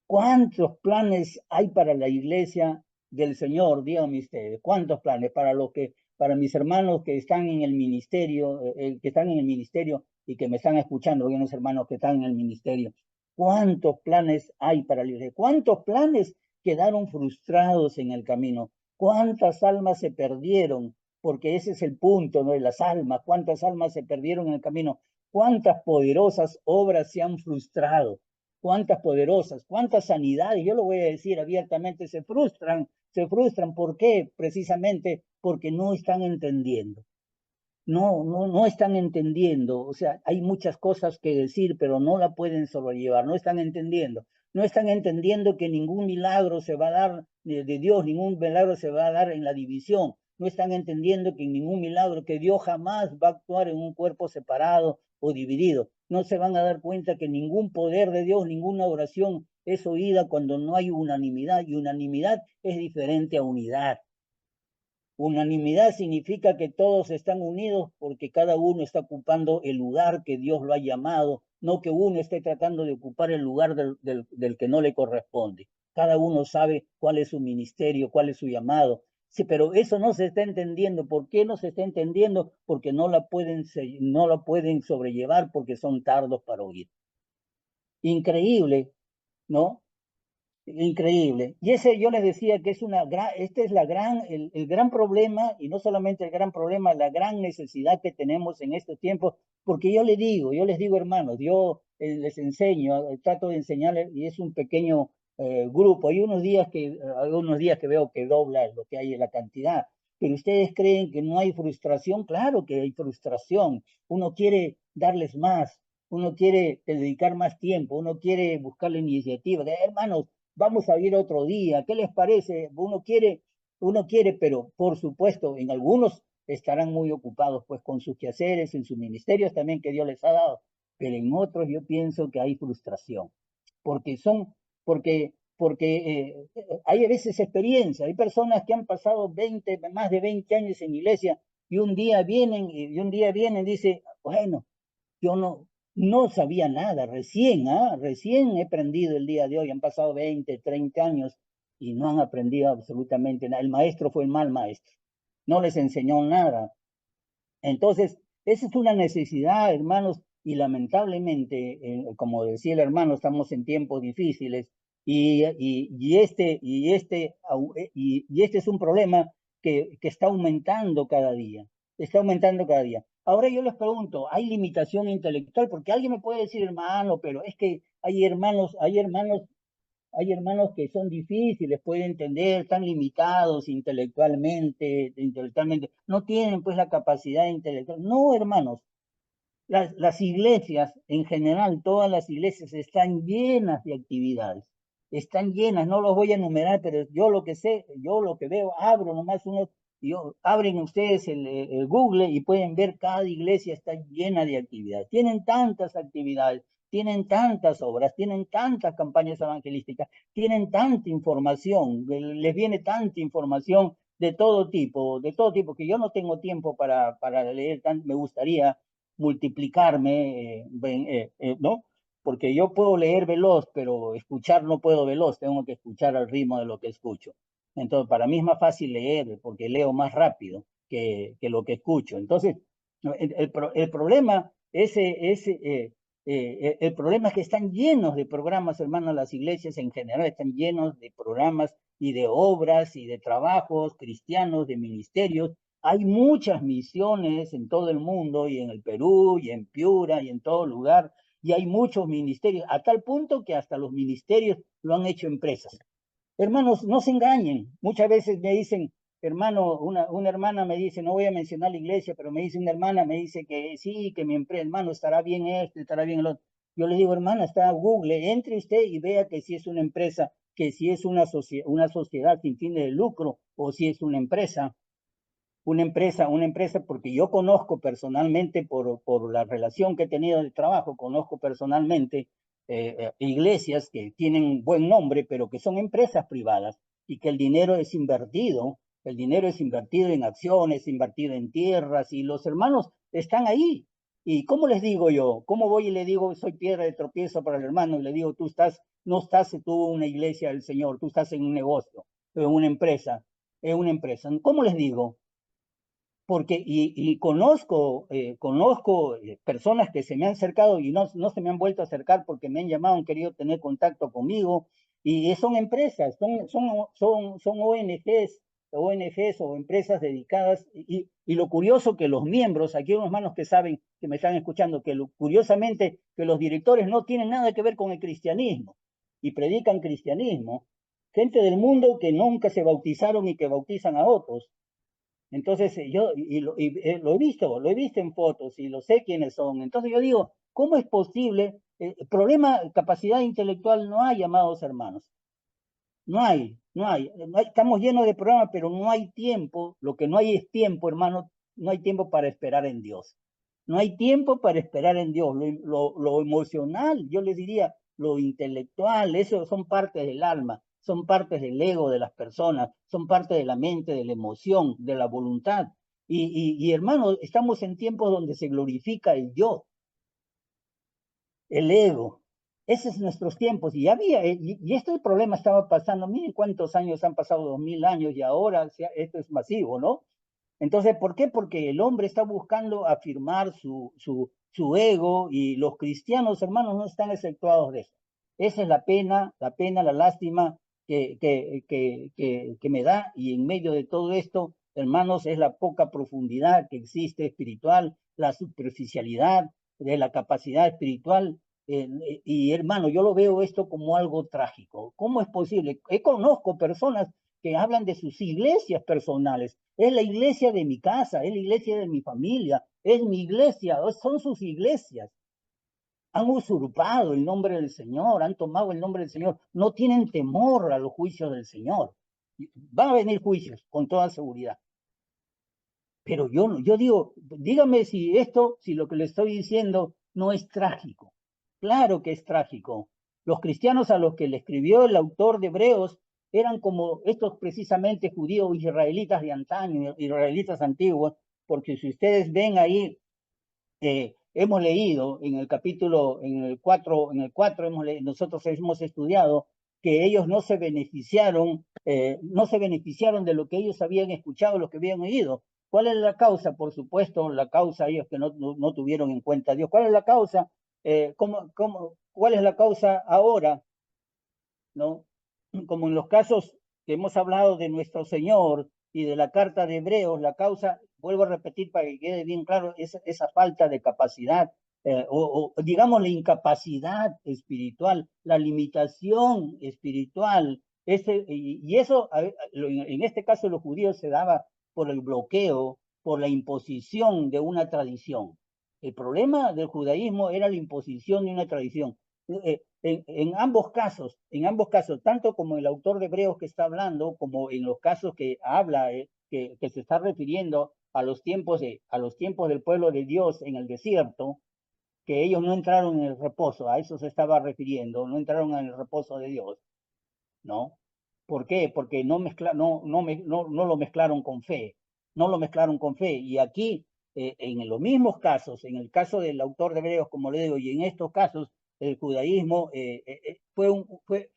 ¿Cuántos planes hay para la iglesia del Señor? Díganme ustedes, ¿cuántos planes para mis hermanos que están en el ministerio, que están en el ministerio y que me están escuchando, hay unos hermanos que están en el ministerio? ¿Cuántos planes hay para la iglesia? ¿Cuántos planes quedaron frustrados en el camino? ¿Cuántas almas se perdieron? Porque ese es el punto, ¿no? De las almas. ¿Cuántas almas se perdieron en el camino? ¿Cuántas poderosas obras se han frustrado? Cuántas poderosas, cuántas sanidades, yo lo voy a decir abiertamente, se frustran, ¿por qué? Precisamente porque no están entendiendo. No están entendiendo, o sea, hay muchas cosas que decir, pero no la pueden sobrellevar, no están entendiendo. No están entendiendo que ningún milagro se va a dar de Dios, ningún milagro se va a dar en la división. No están entendiendo que ningún milagro, que Dios jamás va a actuar en un cuerpo separado o dividido. No se van a dar cuenta que ningún poder de Dios, ninguna oración es oída cuando no hay unanimidad, y unanimidad es diferente a unidad. Unanimidad significa que todos están unidos porque cada uno está ocupando el lugar que Dios lo ha llamado, no que uno esté tratando de ocupar el lugar del que no le corresponde. Cada uno sabe cuál es su ministerio, cuál es su llamado. Sí, pero eso no se está entendiendo. ¿Por qué no se está entendiendo? Porque no la pueden sobrellevar porque son tardos para oír. Increíble, ¿no? Increíble. Y ese yo les decía que este es el gran problema, y no solamente el gran problema, la gran necesidad que tenemos en estos tiempos, porque yo les digo, hermanos, yo les enseño, trato de enseñarles, y es un pequeño grupo. Hay unos días que veo que dobla lo que hay en la cantidad, pero ustedes creen que no hay frustración. Claro que hay frustración. Uno quiere darles más, uno quiere dedicar más tiempo, uno quiere buscar la iniciativa. Hermanos, vamos a ir otro día, ¿qué les parece? Uno quiere, pero por supuesto, en algunos estarán muy ocupados pues con sus quehaceres, en sus ministerios también que Dios les ha dado, pero en otros yo pienso que hay frustración, porque son, hay a veces experiencia, hay personas que han pasado más de 20 años en iglesia y un día vienen y dicen, bueno, yo no sabía nada, recién he aprendido el día de hoy, han pasado 20, 30 años y no han aprendido absolutamente nada. El maestro fue el mal maestro, no les enseñó nada. Entonces, esa es una necesidad, hermanos, y lamentablemente, como decía el hermano, estamos en tiempos difíciles y este es un problema que está aumentando cada día, está aumentando cada día. Ahora yo les pregunto, ¿hay limitación intelectual? Porque alguien me puede decir, hermano, pero es que hay hermanos que son difíciles, pueden entender, están limitados intelectualmente, no tienen pues la capacidad intelectual. No, hermanos, las iglesias en general, todas las iglesias están llenas de actividades, están llenas, no los voy a enumerar, pero yo lo que sé, yo lo que veo, abro nomás abren ustedes el Google y pueden ver cada iglesia está llena de actividades, tienen tantas actividades, tienen tantas obras, tienen tantas campañas evangelísticas, tienen tanta información, les viene tanta información de todo tipo, que yo no tengo tiempo para leer, me gustaría multiplicarme, ¿no? Porque yo puedo leer veloz, pero escuchar no puedo veloz, tengo que escuchar al ritmo de lo que escucho. Entonces, para mí es más fácil leer, porque leo más rápido que lo que escucho. Entonces, el problema el problema es que están llenos de programas, hermanos, las iglesias en general están llenos de programas y de obras y de trabajos cristianos, de ministerios. Hay muchas misiones en todo el mundo y en el Perú y en Piura y en todo lugar, y hay muchos ministerios, a tal punto que hasta los ministerios lo han hecho empresas. Hermanos, no se engañen. Muchas veces me dicen, hermano, una hermana me dice, no voy a mencionar la iglesia, pero me dice una hermana, me dice que sí, que mi empresa, hermano, estará bien esto, estará bien el otro. Yo le digo, hermana, está Google, entre usted y vea que si es una empresa, que si es una sociedad sin fines de lucro o si es una empresa, porque yo conozco personalmente por la relación que he tenido de trabajo, conozco personalmente iglesias que tienen buen nombre, pero que son empresas privadas y que el dinero es invertido en acciones, invertido en tierras y los hermanos están ahí. ¿Y cómo les digo yo? ¿Cómo voy y le digo, soy piedra de tropiezo para el hermano? Y le digo, no estás tú en una iglesia del Señor, tú estás en un negocio, en una empresa. ¿Cómo les digo? Porque conozco personas que se me han acercado y no se me han vuelto a acercar porque me han llamado, han querido tener contacto conmigo, y son empresas, son ONGs o empresas dedicadas, y lo curioso que los miembros, aquí hay unos hermanos que saben, que me están escuchando, curiosamente que los directores no tienen nada que ver con el cristianismo, y predican cristianismo, gente del mundo que nunca se bautizaron y que bautizan a otros. Entonces, lo he visto en fotos y lo sé quiénes son. Entonces yo digo, ¿cómo es posible? El problema, capacidad intelectual no hay, amados hermanos. No hay. Estamos llenos de programas, pero no hay tiempo. Lo que no hay es tiempo, hermano. No hay tiempo para esperar en Dios. No hay tiempo para esperar en Dios. Lo emocional, yo les diría, lo intelectual, eso son partes del alma, son partes del ego de las personas, son parte de la mente, de la emoción, de la voluntad. Hermano, estamos en tiempos donde se glorifica el yo, el ego. Esos son nuestros tiempos. Y este problema estaba pasando, miren cuántos años han pasado, 2000 años, y ahora esto es masivo, ¿no? Entonces, ¿por qué? Porque el hombre está buscando afirmar su ego, y los cristianos, hermanos, no están exceptuados de eso. Esa es la lástima que me da, y en medio de todo esto, hermanos, es la poca profundidad que existe espiritual, la superficialidad de la capacidad espiritual. Y hermano, yo lo veo esto como algo trágico. ¿Cómo es posible? Conozco personas que hablan de sus iglesias personales. Es la iglesia de mi casa, es la iglesia de mi familia, es mi iglesia, son sus iglesias. Han usurpado el nombre del Señor, han tomado el nombre del Señor, no tienen temor a los juicios del Señor. Van a venir juicios, con toda seguridad. Pero yo digo, dígame si lo que le estoy diciendo no es trágico. Claro que es trágico. Los cristianos a los que le escribió el autor de Hebreos eran como estos precisamente judíos israelitas de antaño, israelitas antiguos, porque si ustedes ven ahí, hemos leído en el capítulo, en el 4 nosotros hemos estudiado que ellos no se beneficiaron de lo que ellos habían escuchado, lo que habían oído. ¿Cuál es la causa? Por supuesto, la causa ellos que no tuvieron en cuenta a Dios. ¿Cuál es la causa? ¿Cuál es la causa ahora? ¿No? Como en los casos que hemos hablado de nuestro Señor y de la carta de Hebreos, la causa, vuelvo a repetir para que quede bien claro, esa falta de capacidad, o digamos la incapacidad espiritual, la limitación espiritual, y eso en este caso los judíos se daba por el bloqueo, por la imposición de una tradición. El problema del judaísmo era la imposición de una tradición. En ambos casos, tanto como el autor de Hebreos que está hablando, como en los casos que habla, que se está refiriendo a los tiempos del pueblo de Dios en el desierto, que ellos no entraron en el reposo, a eso se estaba refiriendo, no entraron en el reposo de Dios, ¿no? ¿Por qué? Porque no lo mezclaron con fe, no lo mezclaron con fe. Y aquí, en los mismos casos, en el caso del autor de Hebreos, como le digo, y en estos casos, el judaísmo fue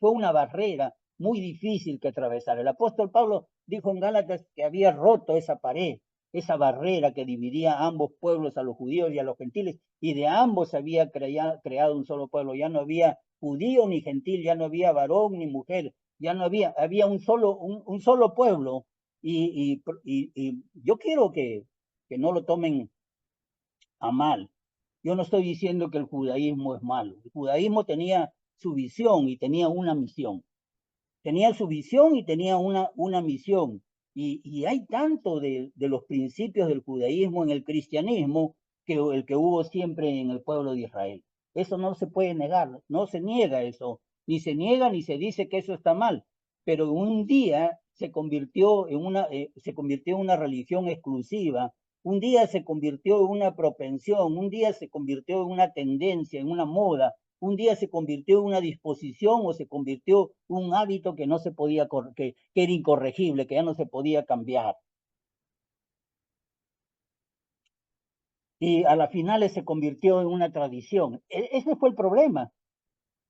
una barrera muy difícil que atravesar. El apóstol Pablo dijo en Gálatas que había roto esa pared, esa barrera que dividía a ambos pueblos, a los judíos y a los gentiles, y de ambos había creado un solo pueblo. Ya no había judío ni gentil, ya no había varón ni mujer, ya no había un solo pueblo. Y yo quiero que no lo tomen a mal. Yo no estoy diciendo que el judaísmo es malo. El judaísmo tenía su visión y tenía una misión. Tenía su visión y tenía una misión. Y hay tanto de los principios del judaísmo en el cristianismo que el que hubo siempre en el pueblo de Israel. Eso no se puede negar, no se niega eso, ni se niega ni se dice que eso está mal, pero un día se convirtió en una religión exclusiva, un día se convirtió en una propensión, un día se convirtió en una tendencia, en una moda, un día se convirtió en una disposición o se convirtió en un hábito que no se podía, que era incorregible, que ya no se podía cambiar. Y a las finales se convirtió en una tradición. Ese fue el problema.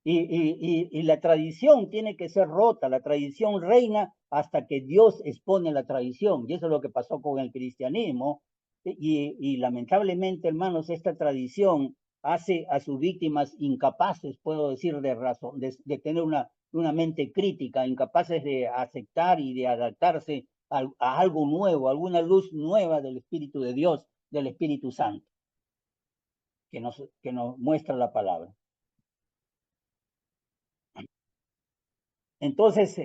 Y la tradición tiene que ser rota, la tradición reina hasta que Dios expone la tradición. Y eso es lo que pasó con el cristianismo. Y lamentablemente, hermanos, esta tradición hace a sus víctimas incapaces, puedo decir, de razón, de tener una mente crítica, incapaces de aceptar y de adaptarse a algo nuevo, a alguna luz nueva del Espíritu de Dios, del Espíritu Santo, que nos muestra la palabra. Entonces,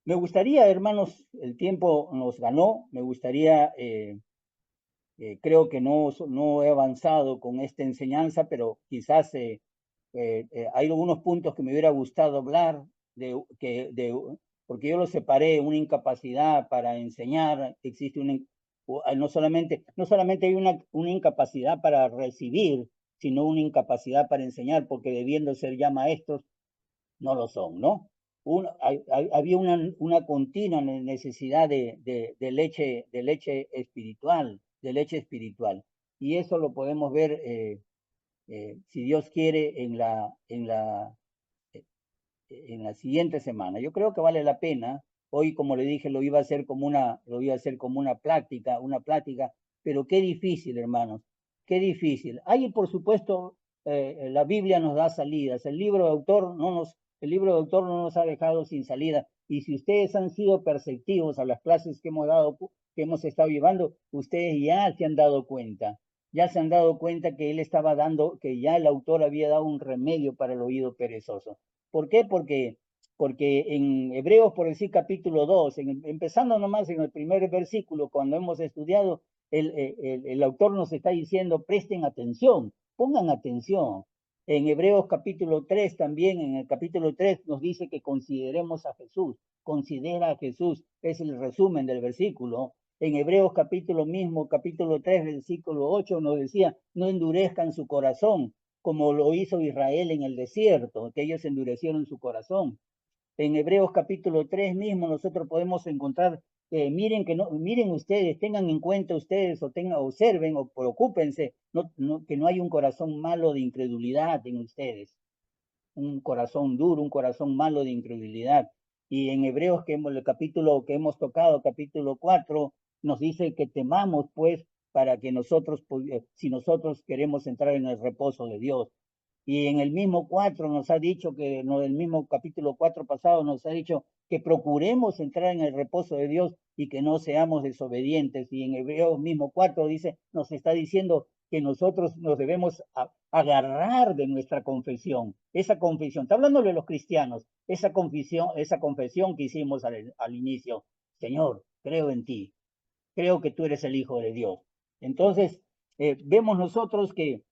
me gustaría, hermanos, el tiempo nos ganó, me gustaría, creo que no he avanzado con esta enseñanza, pero quizás hay algunos puntos que me hubiera gustado hablar, porque yo lo separé, una incapacidad para enseñar, existe no solamente hay una incapacidad para recibir, sino una incapacidad para enseñar, porque debiendo ser ya maestros, no lo son, ¿no? Había una continua necesidad de leche espiritual, de leche espiritual. Y eso lo podemos ver, si Dios quiere, en la siguiente semana. Yo creo que vale la pena. Hoy, como le dije, lo iba a hacer como una plática, pero qué difícil, hermanos, qué difícil. Hay, por supuesto, la Biblia nos da salidas. El libro de autor no nos ha dejado sin salida. Y si ustedes han sido perceptivos a las clases que hemos estado llevando, ustedes ya se han dado cuenta que él estaba que ya el autor había dado un remedio para el oído perezoso. ¿Por qué? Porque en Hebreos, por decir capítulo 2, empezando nomás en el primer versículo, cuando hemos estudiado, el autor nos está diciendo, presten atención, pongan atención. En Hebreos capítulo 3 también, en el capítulo 3 nos dice que consideremos a Jesús, considera a Jesús, es el resumen del versículo. En Hebreos capítulo mismo, capítulo 3, versículo 8, nos decía, no endurezcan su corazón, como lo hizo Israel en el desierto, que ellos endurecieron su corazón. En Hebreos capítulo 3 mismo nosotros podemos encontrar, miren que no, miren ustedes, tengan en cuenta ustedes, o tengan, observen o preocúpense, que no hay un corazón malo de incredulidad en ustedes, un corazón duro, un corazón malo de incredulidad. Y en Hebreos, el capítulo que hemos tocado, capítulo 4, nos dice que temamos, pues, para que nosotros, si nosotros queremos entrar en el reposo de Dios. Y en el mismo 4 nos ha dicho que, no, el mismo capítulo 4 pasado nos ha dicho que procuremos entrar en el reposo de Dios y que no seamos desobedientes. Y en Hebreos mismo 4 dice, nos está diciendo que nosotros nos debemos agarrar de nuestra confesión. Esa confesión, está hablando de los cristianos, esa confesión que hicimos al inicio. Señor, creo en ti, creo que tú eres el Hijo de Dios. Entonces, vemos nosotros que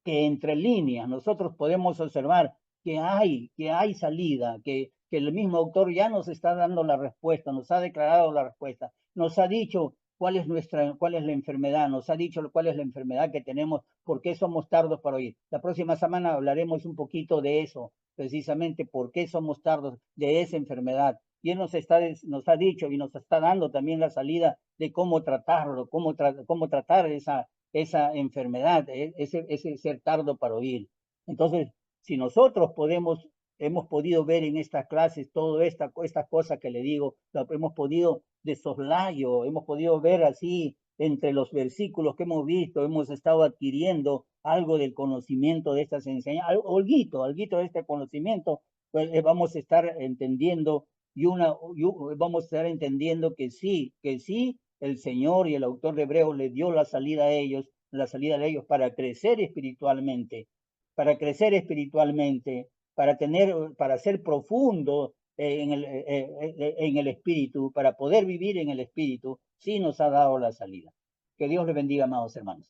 entre líneas nosotros podemos observar que hay salida, que el mismo autor ya nos está dando la respuesta, nos ha declarado la respuesta, nos ha dicho cuál es la enfermedad, nos ha dicho cuál es la enfermedad que tenemos, por qué somos tardos para oír. La próxima semana hablaremos un poquito de eso, precisamente por qué somos tardos de esa enfermedad. Y él nos ha dicho y nos está dando también la salida de cómo tratarlo, cómo tratar esa enfermedad, ese ser tardo para oír. Entonces, si nosotros hemos podido ver en estas clases toda esta cosa que le digo, lo hemos podido de soslayo, hemos podido ver así entre los versículos que hemos visto, hemos estado adquiriendo algo del conocimiento de estas enseñanzas, algo de este conocimiento, pues vamos a estar entendiendo vamos a estar entendiendo que sí, el Señor y el autor de Hebreos le dio la salida a ellos para crecer espiritualmente, para ser profundo en el espíritu, para poder vivir en el espíritu, sí nos ha dado la salida. Que Dios le bendiga, amados hermanos.